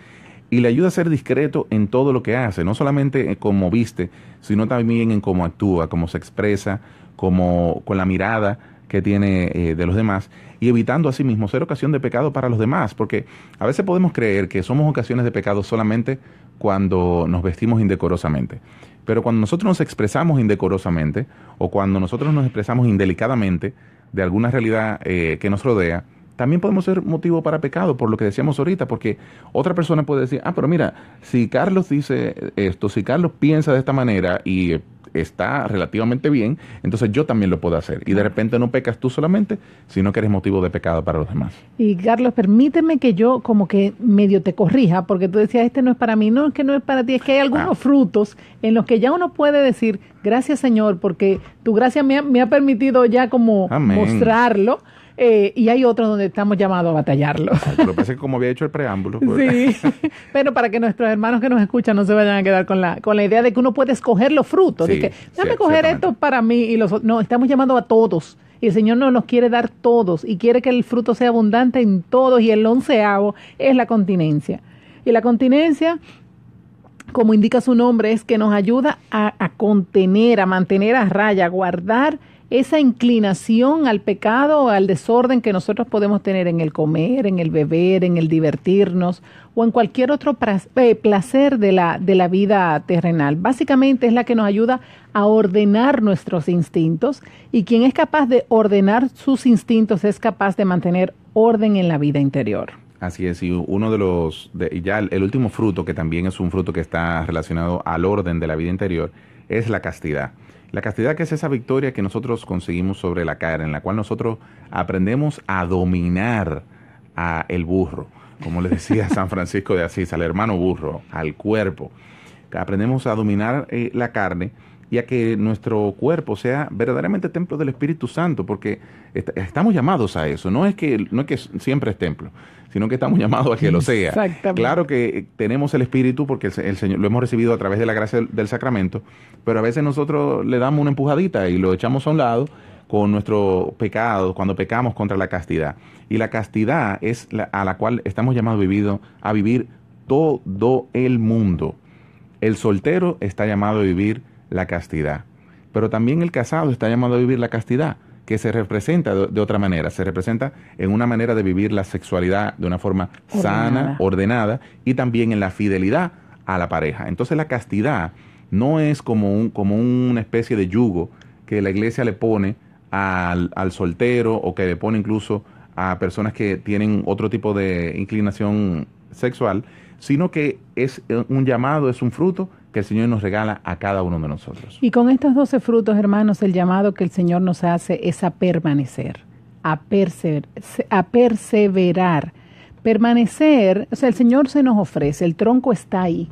y le ayuda a ser discreto en todo lo que hace, no solamente cómo viste, sino también en cómo actúa, cómo se expresa, con la mirada que tiene de los demás, y evitando asimismo ser ocasión de pecado para los demás, porque a veces podemos creer que somos ocasiones de pecado solamente cuando nos vestimos indecorosamente, pero cuando nosotros nos expresamos indecorosamente, o cuando nosotros nos expresamos indelicadamente de alguna realidad que nos rodea, también podemos ser motivo para pecado, por lo que decíamos ahorita, porque otra persona puede decir, pero mira, si Carlos dice esto, si Carlos piensa de esta manera y está relativamente bien, entonces yo también lo puedo hacer. Y de repente no pecas tú solamente, sino que eres motivo de pecado para los demás. Y Carlos, permíteme que yo como que medio te corrija, porque tú decías, este no es para mí. No, es que no es para ti, es que hay algunos frutos en los que ya uno puede decir, gracias Señor, porque tu gracia me ha permitido ya como mostrarlo. Y hay otros donde estamos llamados a batallarlo. Lo que pasa es que como había hecho el preámbulo. Pues. Sí, pero para que nuestros hermanos que nos escuchan no se vayan a quedar con la idea de que uno puede escoger los frutos. Sí, de que, déjame coger esto para mí y los otros. No, estamos llamando a todos. Y el Señor nos los quiere dar todos y quiere que el fruto sea abundante en todos. Y el 11º es la continencia. Y la continencia, como indica su nombre, es que nos ayuda a contener, a mantener a raya, a guardar esa inclinación al pecado, al desorden que nosotros podemos tener en el comer, en el beber, en el divertirnos o en cualquier otro placer de la vida terrenal. Básicamente es la que nos ayuda a ordenar nuestros instintos, y quien es capaz de ordenar sus instintos es capaz de mantener orden en la vida interior. Así es, y uno el último fruto, que también es un fruto que está relacionado al orden de la vida interior, es la castidad. La castidad, que es esa victoria que nosotros conseguimos sobre la carne, en la cual nosotros aprendemos a dominar a el burro, como le decía San Francisco de Asís, al hermano burro, al cuerpo. Aprendemos a dominar la carne y a que nuestro cuerpo sea verdaderamente templo del Espíritu Santo, porque estamos llamados a eso. No es que siempre es templo, sino que estamos llamados a que lo sea. Claro que tenemos el Espíritu porque el Señor lo hemos recibido a través de la gracia del sacramento, pero a veces nosotros le damos una empujadita y lo echamos a un lado con nuestro pecado, cuando pecamos contra la castidad. Y la castidad es a la cual estamos llamados a vivir todo el mundo. El soltero está llamado a vivir la castidad, pero también el casado está llamado a vivir la castidad, que se representa de otra manera, se representa en una manera de vivir la sexualidad de una forma sana, ordenada, y también en la fidelidad a la pareja. Entonces la castidad no es como una especie de yugo que la iglesia le pone al soltero, o que le pone incluso a personas que tienen otro tipo de inclinación sexual, sino que es un llamado, es un fruto que el Señor nos regala a cada uno de nosotros. Y con estos 12 frutos, hermanos, el llamado que el Señor nos hace es a permanecer, a perseverar. Permanecer, o sea, el Señor se nos ofrece, el tronco está ahí,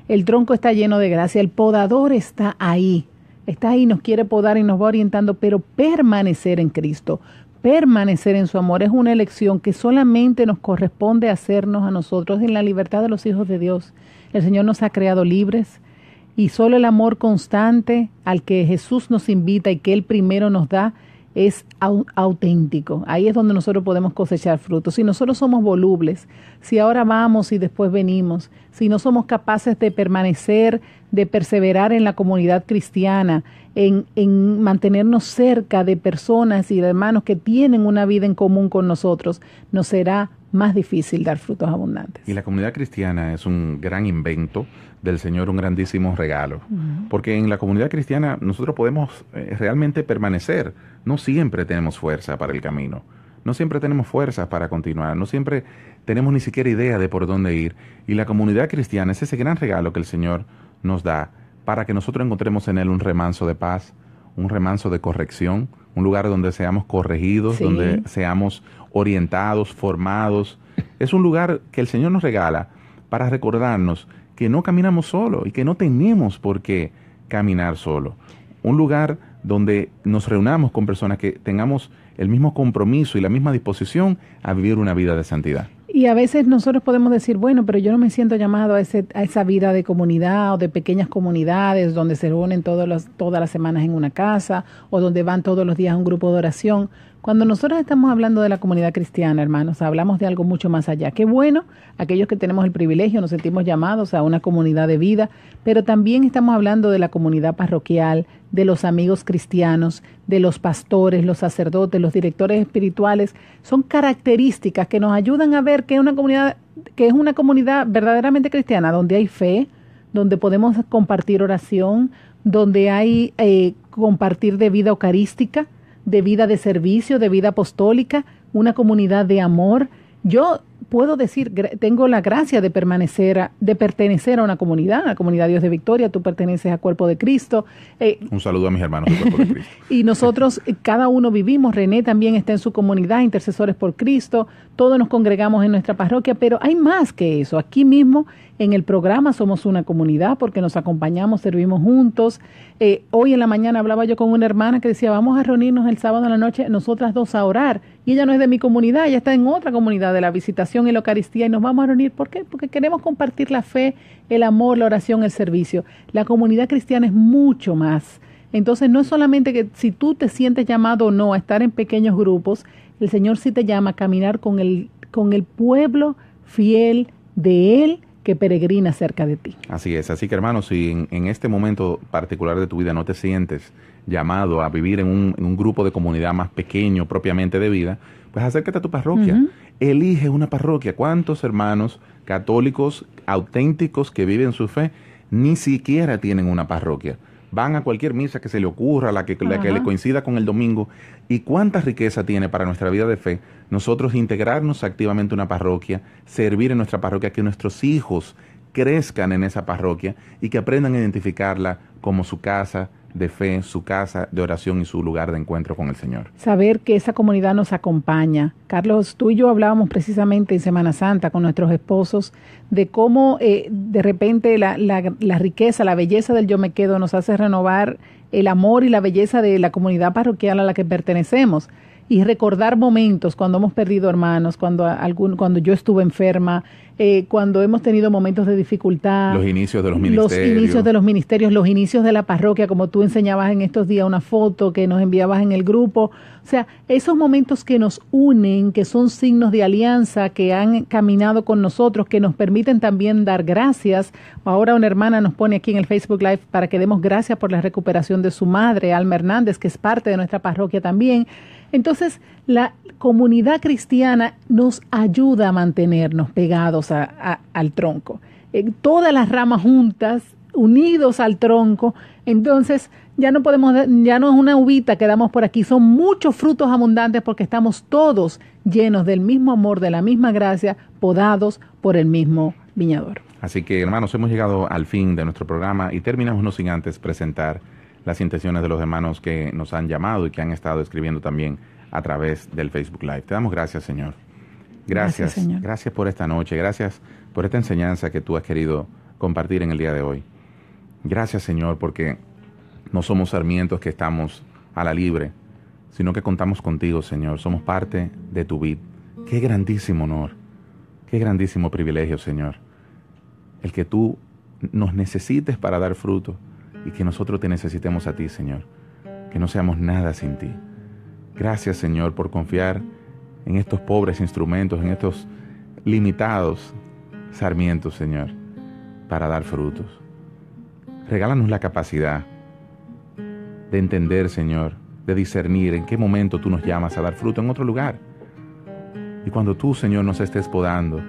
el tronco está lleno de gracia, el podador está ahí, nos quiere podar y nos va orientando, pero permanecer en Cristo, permanecer en su amor es una elección que solamente nos corresponde hacernos a nosotros en la libertad de los hijos de Dios. El Señor nos ha creado libres y solo el amor constante al que Jesús nos invita y que Él primero nos da es auténtico. Ahí es donde nosotros podemos cosechar frutos. Si nosotros somos volubles, si ahora vamos y después venimos, si no somos capaces de permanecer, de perseverar en la comunidad cristiana, en mantenernos cerca de personas y de hermanos que tienen una vida en común con nosotros, nos será más difícil dar frutos abundantes. Y la comunidad cristiana es un gran invento del Señor, un grandísimo regalo. Porque en la comunidad cristiana nosotros podemos realmente permanecer. No siempre tenemos fuerza para el camino. No siempre tenemos fuerzas para continuar. No siempre tenemos ni siquiera idea de por dónde ir. Y la comunidad cristiana es ese gran regalo que el Señor nos da para que nosotros encontremos en Él un remanso de paz, un remanso de corrección, un lugar donde seamos corregidos, donde seamos orientados, formados. Es un lugar que el Señor nos regala para recordarnos que no caminamos solo y que no tenemos por qué caminar solo. Un lugar donde nos reunamos con personas que tengamos el mismo compromiso y la misma disposición a vivir una vida de santidad. Y a veces nosotros podemos decir, bueno, pero yo no me siento llamado a esa vida de comunidad o de pequeñas comunidades donde se reúnen todas las semanas en una casa o donde van todos los días a un grupo de oración. Cuando nosotros estamos hablando de la comunidad cristiana, hermanos, hablamos de algo mucho más allá. Qué bueno, aquellos que tenemos el privilegio, nos sentimos llamados a una comunidad de vida, pero también estamos hablando de la comunidad parroquial, de los amigos cristianos, de los pastores, los sacerdotes, los directores espirituales. Son características que nos ayudan a ver que es una comunidad verdaderamente cristiana, donde hay fe, donde podemos compartir oración, donde hay compartir de vida eucarística, de vida de servicio, de vida apostólica, una comunidad de amor. Yo puedo decir, tengo la gracia de pertenecer a una comunidad, la comunidad Dios de Victoria. Tú perteneces al Cuerpo de Cristo. Un saludo a mis hermanos del Cuerpo de Cristo. Y nosotros, cada uno vivimos, René también está en su comunidad, Intercesores por Cristo, todos nos congregamos en nuestra parroquia, pero hay más que eso. Aquí mismo, en el programa, somos una comunidad porque nos acompañamos, servimos juntos. Hoy en la mañana hablaba yo con una hermana que decía, vamos a reunirnos el sábado en la noche, nosotras dos a orar. Y ella no es de mi comunidad, ella está en otra comunidad de la Visitación y la Eucaristía y nos vamos a reunir. ¿Por qué? Porque queremos compartir la fe, el amor, la oración, el servicio. La comunidad cristiana es mucho más. Entonces no es solamente que si tú te sientes llamado o no a estar en pequeños grupos, el Señor sí te llama a caminar con el pueblo fiel de Él que peregrina cerca de ti. Así es, así que hermanos, si en este momento particular de tu vida no te sientes llamado a vivir en un grupo de comunidad más pequeño propiamente de vida, pues acércate a tu parroquia. Elige una parroquia. ¿Cuántos hermanos católicos auténticos que viven su fe ni siquiera tienen una parroquia? Van a cualquier misa que se le ocurra, la que le coincida con el domingo. ¿Y cuánta riqueza tiene para nuestra vida de fe nosotros integrarnos activamente en una parroquia, servir en nuestra parroquia, que nuestros hijos crezcan en esa parroquia y que aprendan a identificarla como su casa de fe, su casa de oración y su lugar de encuentro con el Señor. Saber que esa comunidad nos acompaña. Carlos, tú y yo hablábamos precisamente en Semana Santa con nuestros esposos de cómo de repente la riqueza, la belleza del Yo Me Quedo nos hace renovar el amor y la belleza de la comunidad parroquial a la que pertenecemos. Y recordar momentos cuando hemos perdido hermanos, cuando yo estuve enferma, cuando hemos tenido momentos de dificultad. Los inicios de los ministerios. Los inicios de la parroquia, como tú enseñabas en estos días una foto que nos enviabas en el grupo. O sea, esos momentos que nos unen, que son signos de alianza, que han caminado con nosotros, que nos permiten también dar gracias. Ahora una hermana nos pone aquí en el Facebook Live para que demos gracias por la recuperación de su madre, Alma Hernández, que es parte de nuestra parroquia también. Entonces, la comunidad cristiana nos ayuda a mantenernos pegados al tronco. Todas las ramas juntas, unidos al tronco. Entonces, ya no es una uvita que damos por aquí, son muchos frutos abundantes porque estamos todos llenos del mismo amor, de la misma gracia, podados por el mismo viñador. Así que, hermanos, hemos llegado al fin de nuestro programa y terminamos no sin antes presentar las intenciones de los hermanos que nos han llamado y que han estado escribiendo también a través del Facebook Live. Te damos gracias, Señor. Gracias, Señor. Gracias por esta noche. Gracias por esta enseñanza que tú has querido compartir en el día de hoy. Gracias, Señor, porque no somos sarmientos que estamos a la libre, sino que contamos contigo, Señor. Somos parte de tu vid. Qué grandísimo honor, qué grandísimo privilegio, Señor. El que tú nos necesites para dar fruto y que nosotros te necesitemos a ti, Señor. Que no seamos nada sin ti. Gracias, Señor, por confiar en estos pobres instrumentos, en estos limitados sarmientos, Señor, para dar frutos. Regálanos la capacidad de entender, Señor, de discernir en qué momento tú nos llamas a dar fruto en otro lugar. Y cuando tú, Señor, nos estés podando,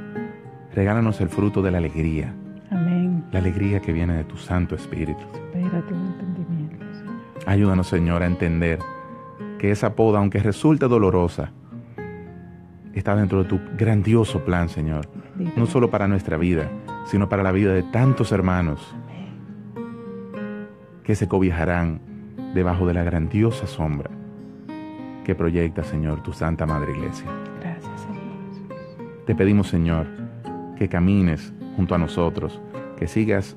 regálanos el fruto de la alegría. Amén. La alegría que viene de tu Santo Espíritu. Espérate un entendimiento, Señor. Ayúdanos, Señor, a entender que esa poda, aunque resulte dolorosa, está dentro de tu grandioso plan, Señor. No solo para nuestra vida, sino para la vida de tantos hermanos que se cobijarán debajo de la grandiosa sombra que proyecta, Señor, tu Santa Madre Iglesia. Gracias, Señor. Te pedimos, Señor, que camines junto a nosotros, que sigas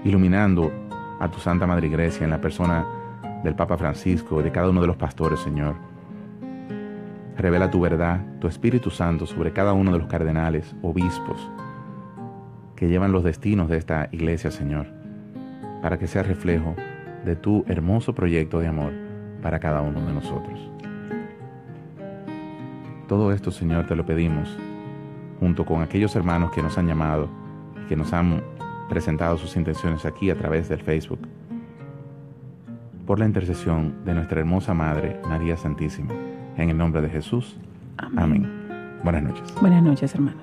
iluminando a tu Santa Madre Iglesia en la persona del Papa Francisco y de cada uno de los pastores, Señor. Revela tu verdad, tu Espíritu Santo sobre cada uno de los cardenales, obispos, que llevan los destinos de esta iglesia, Señor, para que sea reflejo de tu hermoso proyecto de amor para cada uno de nosotros. Todo esto, Señor, te lo pedimos, junto con aquellos hermanos que nos han llamado y que nos han presentado sus intenciones aquí a través del Facebook, por la intercesión de nuestra hermosa Madre, María Santísima. En el nombre de Jesús. Amén. Buenas noches. Buenas noches, hermanos.